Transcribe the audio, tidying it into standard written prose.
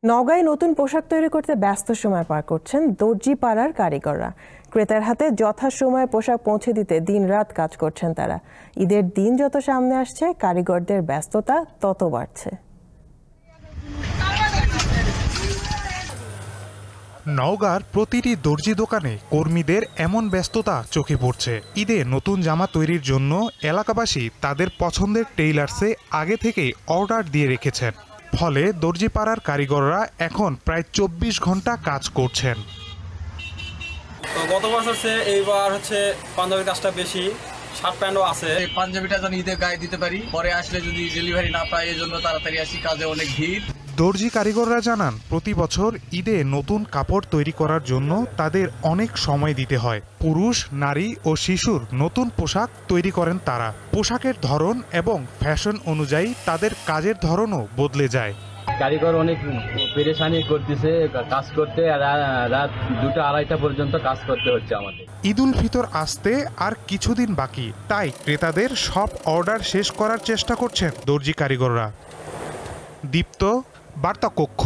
নওগাঁয় নতুন পোশাক তৈরি করতে ব্যস্ত সময় পার করছেন দর্জি পাড়ার কারিগররা। ক্রেতার হাতে যথাসময়ে পোশাক পৌঁছে দিতে দিনরাত কাজ করছেন তারা। ঈদের দিন যত সামনে আসছে, কারিগরদের ব্যস্ততা তত বাড়ছে। নওগাঁর প্রতিটি দর্জি দোকানে কর্মীদের এমন ব্যস্ততা চোখে পড়ছে। ঈদে নতুন জামা তৈরির জন্য এলাকাবাসী তাদের পছন্দের টেইলার্সে আগে থেকেই অর্ডার দিয়ে রেখেছেন। ফলে দর্জিপাড়ার কারিগররা এখন প্রায় 24 ঘন্টা কাজ করছেন। গত বছর এইবার পাঞ্জাবির কাজটা বেশি, শার্ট প্যান্টও আছে। পাঞ্জাবিটা যেন ঈদে গায়ে দিতে পারি, পরে আসলে যদি ডেলিভারি না পাই এই জন্য তাড়াতাড়ি আসি, কাজে অনেক ভিড়। দর্জি কারিগররা জানান, প্রতি বছর ঈদে নতুন কাপড় তৈরি করার জন্য তাদের অনেক সময় দিতে হয়। পুরুষ, নারী ও শিশুর নতুন পোশাক তৈরি করেন তারা। পোশাকের ধরন এবং ফ্যাশন অনুযায়ী তাদের কাজের ধরনও বদলে যায়। কারিগর অনেক পেরেশানি করতেছে কাজ করতে, রাত 2টা-2:30টা পর্যন্ত কাজ করতে হচ্ছে আমাদের। ঈদ উল ফিতর আসতে আর কিছুদিন বাকি, তাই ক্রেতাদের সব অর্ডার শেষ করার চেষ্টা করছেন দর্জি কারিগররা। দীপ্ত, বার্তা কক্ষ।